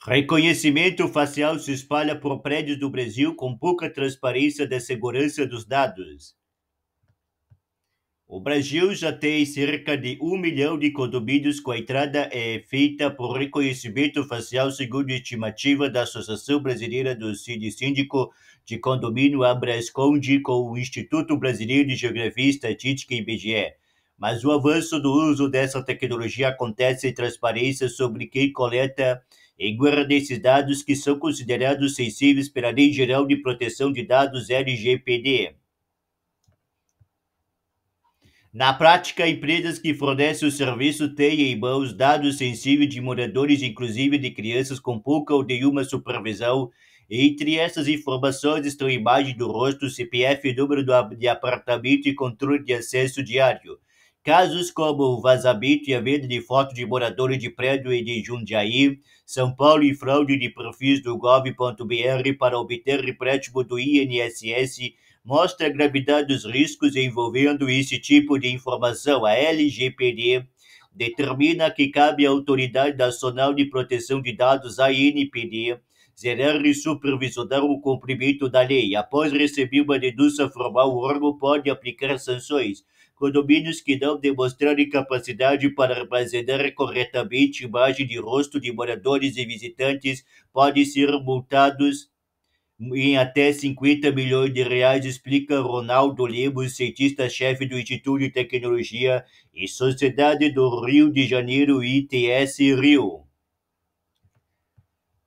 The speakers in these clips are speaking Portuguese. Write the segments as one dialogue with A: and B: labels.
A: Reconhecimento facial se espalha por prédios do Brasil com pouca transparência da segurança dos dados. O Brasil já tem cerca de 1 milhão de condomínios com a entrada feita por reconhecimento facial, segundo a estimativa da Associação Brasileira do Síndico de Condomínio, Abrasconde, com o Instituto Brasileiro de Geografia e Estatística, IBGE. Mas o avanço do uso dessa tecnologia acontece sem transparência sobre quem coleta e guarda esses dados, que são considerados sensíveis pela Lei Geral de Proteção de Dados, LGPD. Na prática, empresas que fornecem o serviço têm em mãos dados sensíveis de moradores, inclusive de crianças, com pouca ou nenhuma supervisão. Entre essas informações estão imagem do rosto, CPF, número de apartamento e controle de acesso diário. Casos como o vazamento e a venda de fotos de moradores de prédio de Jundiaí, São Paulo, e fraude de perfis do gov.br para obter empréstimo do INSS mostra a gravidade dos riscos envolvendo esse tipo de informação. A LGPD determina que cabe à Autoridade Nacional de Proteção de Dados, ANPD, zelar e supervisionar o cumprimento da lei. Após receber uma denúncia formal, o órgão pode aplicar sanções. Condomínios que não demonstrarem capacidade para armazenar corretamente imagem de rosto de moradores e visitantes podem ser multados em até 50 milhões de reais, explica Ronaldo Lemos, cientista-chefe do Instituto de Tecnologia e Sociedade do Rio de Janeiro, ITS Rio.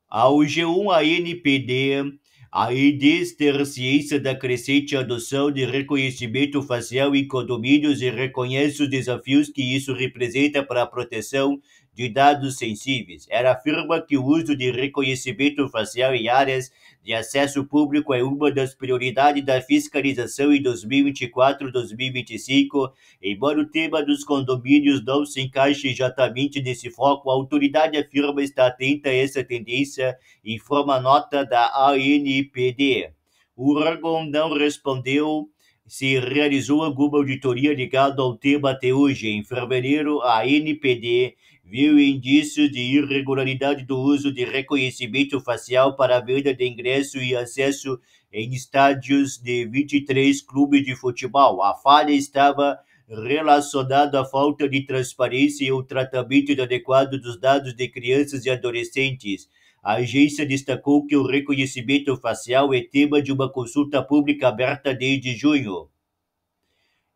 A: Ao G1 ANPD, a IDES ter ciência da crescente adoção de reconhecimento facial em condomínios e reconhece os desafios que isso representa para a proteção de dados sensíveis. Ela afirma que o uso de reconhecimento facial em áreas de acesso público é uma das prioridades da fiscalização em 2024-2025. Embora o tema dos condomínios não se encaixe exatamente nesse foco, a autoridade afirma estar atenta a essa tendência, informa a nota da ANPD. O órgão não respondeu se realizou alguma auditoria ligada ao tema até hoje. Em fevereiro, a ANPD viu indícios de irregularidade do uso de reconhecimento facial para a venda de ingresso e acesso em estádios de 23 clubes de futebol. A falha estava relacionada à falta de transparência e ao tratamento inadequado dos dados de crianças e adolescentes. A agência destacou que o reconhecimento facial é tema de uma consulta pública aberta desde junho.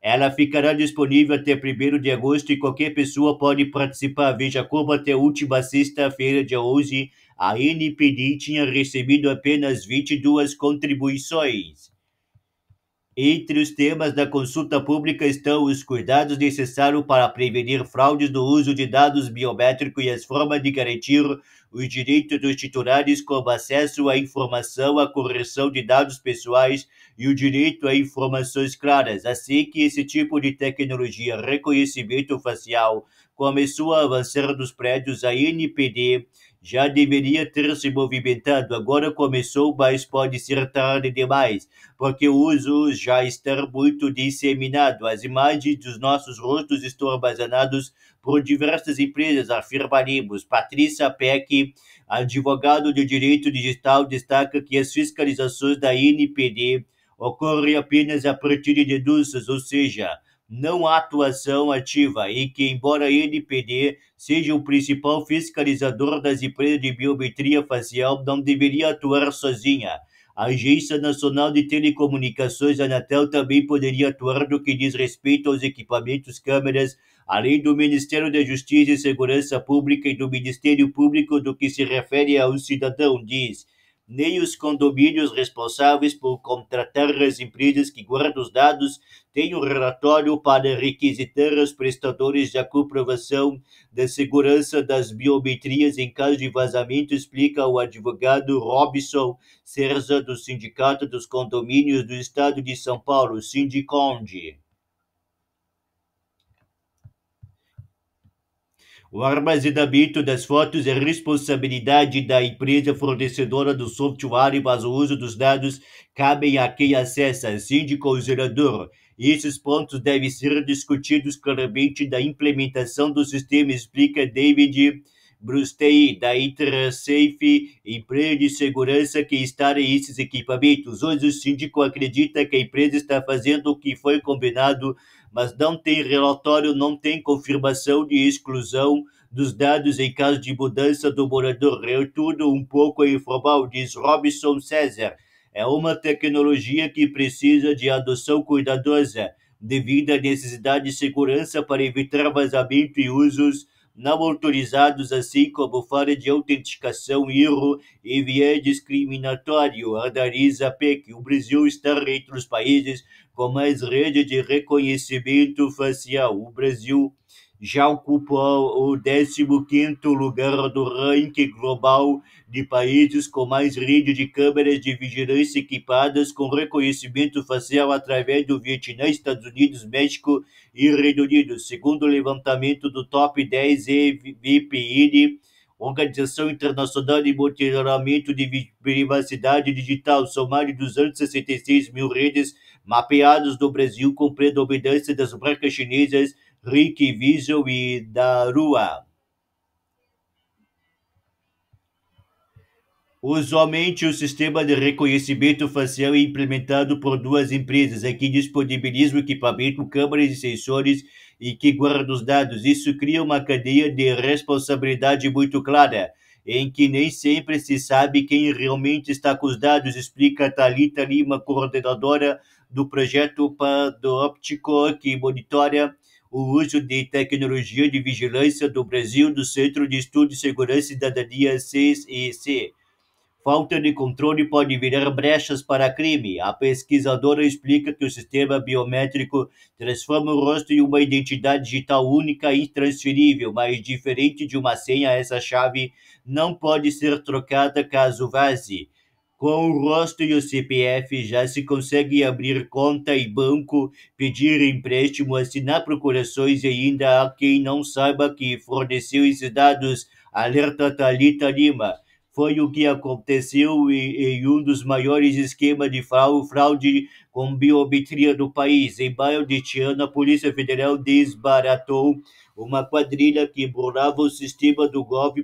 A: Ela ficará disponível até 1º de agosto e qualquer pessoa pode participar. Veja como até a última sexta-feira, dia 11, a ANPD tinha recebido apenas 22 contribuições. Entre os temas da consulta pública estão os cuidados necessários para prevenir fraudes no uso de dados biométricos e as formas de garantir os direitos dos titulares, como acesso à informação, a correção de dados pessoais e o direito a informações claras. Assim que esse tipo de tecnologia, reconhecimento facial, começou a avançar nos prédios, a ANPD já deveria ter se movimentado. Agora começou, mas pode ser tarde demais, porque o uso já está muito disseminado. As imagens dos nossos rostos estão armazenadas por diversas empresas, afirmaremos. Patrícia Peck, advogado de direito digital, destaca que as fiscalizações da ANPD ocorrem apenas a partir de denúncias, ou seja, não há atuação ativa, e que, embora a ANPD seja o principal fiscalizador das empresas de biometria facial, não deveria atuar sozinha. A Agência Nacional de Telecomunicações, Anatel, também poderia atuar no que diz respeito aos equipamentos câmeras, além do Ministério da Justiça e Segurança Pública e do Ministério Público no que se refere ao cidadão, diz. Nem os condomínios responsáveis por contratar as empresas que guardam os dados têm um relatório para requisitar os prestadores da comprovação da segurança das biometrias em caso de vazamento, explica o advogado Robson Cerza, do Sindicato dos Condomínios do Estado de São Paulo, Sindiconde. O armazenamento das fotos é responsabilidade da empresa fornecedora do software, mas o uso dos dados cabe a quem acessa, síndico ou zelador. Esses pontos devem ser discutidos claramente da implementação do sistema, explica David Brustei, da InterSafe, empresa de segurança que instalem esses equipamentos. Hoje o síndico acredita que a empresa está fazendo o que foi combinado, mas não tem relatório, não tem confirmação de exclusão dos dados em caso de mudança do morador. É tudo um pouco informal, diz Robson César. É uma tecnologia que precisa de adoção cuidadosa, devido à necessidade de segurança para evitar vazamento e usos não autorizados, assim como falha de autenticação, erro e viés discriminatório, analisa a PEC. O Brasil está entre os países com mais rede de reconhecimento facial. O Brasil já ocupa o 15º lugar do ranking global de países com mais rede de câmeras de vigilância equipadas com reconhecimento facial através do Vietnã, Estados Unidos, México e Reino Unido. Segundo o levantamento do Top 10 VPN, Organização Internacional de Monitoramento de Privacidade Digital, são mais de 266 mil redes mapeadas no Brasil, com predominância das marcas chinesas Hikvision e Darua. Usualmente, o sistema de reconhecimento facial é implementado por duas empresas que disponibilizam equipamento, câmeras e sensores e que guardam os dados. Isso cria uma cadeia de responsabilidade muito clara, em que nem sempre se sabe quem realmente está com os dados, explica Thalita Lima, coordenadora do projeto Panóptico, que monitora o uso de tecnologia de vigilância do Brasil do Centro de Estudo de Segurança e Cidadania, CEC. Falta de controle pode virar brechas para crime. A pesquisadora explica que o sistema biométrico transforma o rosto em uma identidade digital única e intransferível, mas diferente de uma senha, essa chave não pode ser trocada caso vaze. Com o rosto e o CPF já se consegue abrir conta em banco, pedir empréstimo, assinar procurações e ainda há quem não saiba que forneceu esses dados, alerta Thalita Lima. Foi o que aconteceu em um dos maiores esquemas de fraude com biometria do país. Em maio deste ano, a Polícia Federal desbaratou uma quadrilha que burlava o sistema do gov.br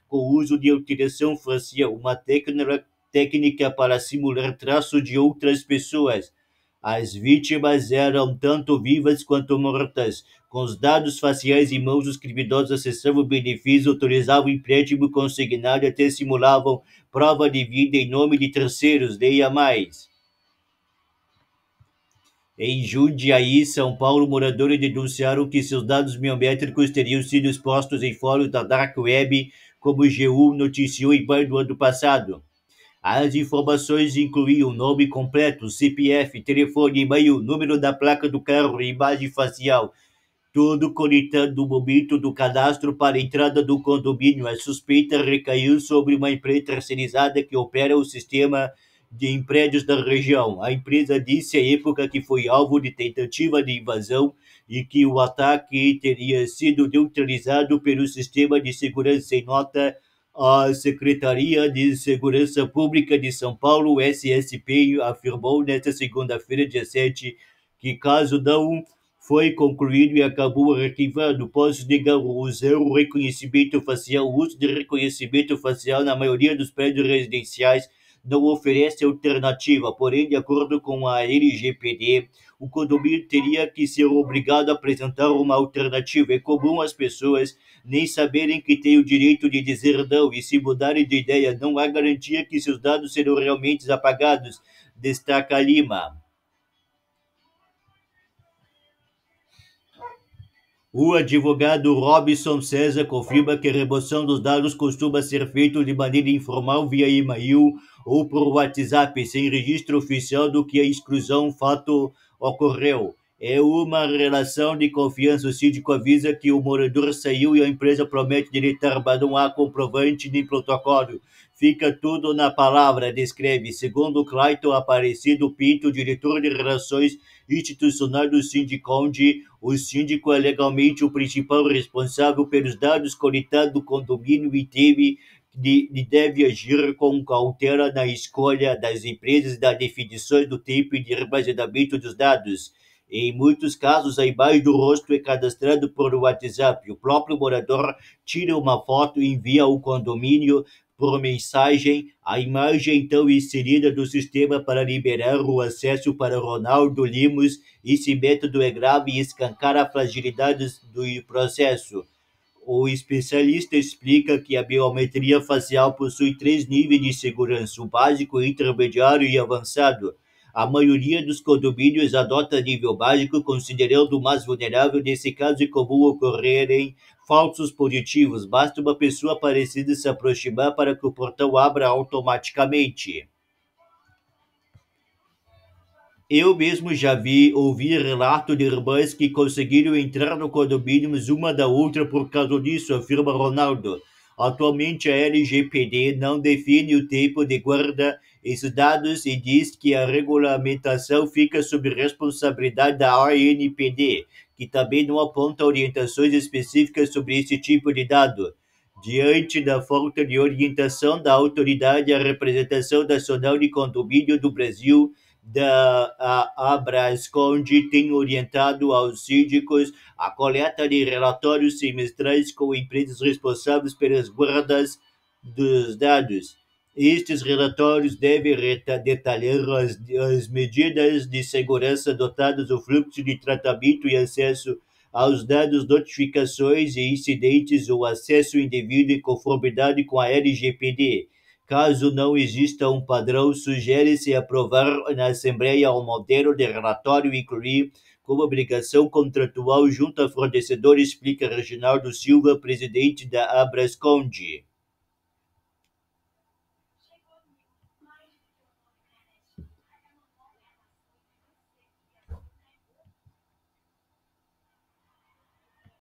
A: com o uso de alteração facial, uma técnica para simular traços de outras pessoas. As vítimas eram tanto vivas quanto mortas. Com os dados faciais em mãos, os criminosos acessavam benefícios, autorizavam empréstimo consignado e até simulavam prova de vida em nome de terceiros. Leia mais. Em Jundiaí, São Paulo, moradores denunciaram que seus dados biométricos teriam sido expostos em fóruns da Dark Web, como o G1 noticiou em maio do ano passado. As informações incluíam nome completo, CPF, telefone, e-mail, número da placa do carro e imagem facial, tudo conectando o momento do cadastro para a entrada do condomínio. A suspeita recaiu sobre uma empresa terceirizada que opera o sistema em prédios da região. A empresa disse à época que foi alvo de tentativa de invasão e que o ataque teria sido neutralizado pelo sistema de segurança. Em nota, a Secretaria de Segurança Pública de São Paulo, SSP, afirmou nesta segunda-feira, dia 7, que caso não foi concluído e acabou arquivado. Posso negar o zero reconhecimento facial. O uso de reconhecimento facial na maioria dos prédios residenciais não oferece alternativa, porém, de acordo com a LGPD, o condomínio teria que ser obrigado a apresentar uma alternativa. É comum as pessoas nem saberem que têm o direito de dizer não, e se mudarem de ideia, não há garantia que seus dados serão realmente apagados, destaca Lima. O advogado Robson César confirma que a remoção dos dados costuma ser feita de maneira informal via e-mail ou por WhatsApp, sem registro oficial do que a exclusão fato ocorreu. É uma relação de confiança. O síndico avisa que o morador saiu e a empresa promete deletar, mas não há comprovante nem protocolo. Fica tudo na palavra, descreve. Segundo Clayton Aparecido Pinto, diretor de Relações Institucionais do Sindiconde, o síndico é legalmente o principal responsável pelos dados coletados do condomínio e deve agir com cautela na escolha das empresas e das definições do tempo de armazenamento dos dados. Em muitos casos, a imagem do rosto é cadastrada por WhatsApp. O próprio morador tira uma foto e envia ao condomínio por mensagem. A imagem então é inserida no sistema para liberar o acesso para Ronaldo Limos. Esse método é grave e escancara fragilidades do processo. O especialista explica que a biometria facial possui três níveis de segurança: o básico, intermediário e avançado. A maioria dos condomínios adota nível básico, considerando o mais vulnerável. Nesse caso, é comum ocorrerem falsos positivos. Basta uma pessoa parecida se aproximar para que o portão abra automaticamente. Eu mesmo já ouvi relato de irmãs que conseguiram entrar no condomínio uma da outra por causa disso, afirma Ronaldo. Atualmente a LGPD não define o tempo de guarda esses dados e diz que a regulamentação fica sob responsabilidade da ANPD, que também não aponta orientações específicas sobre esse tipo de dado. Diante da falta de orientação da autoridade, a representação nacional de condomínio do Brasil da Abrasconde tem orientado aos síndicos a coleta de relatórios semestrais com empresas responsáveis pelas guardas dos dados. Estes relatórios devem detalhar as medidas de segurança adotadas, o fluxo de tratamento e acesso aos dados, notificações e incidentes ou acesso indevido em conformidade com a LGPD. Caso não exista um padrão, sugere-se aprovar na Assembleia um modelo de relatório e incluir como obrigação contratual junto ao fornecedor, explica Reginaldo Silva, presidente da Abrasconde.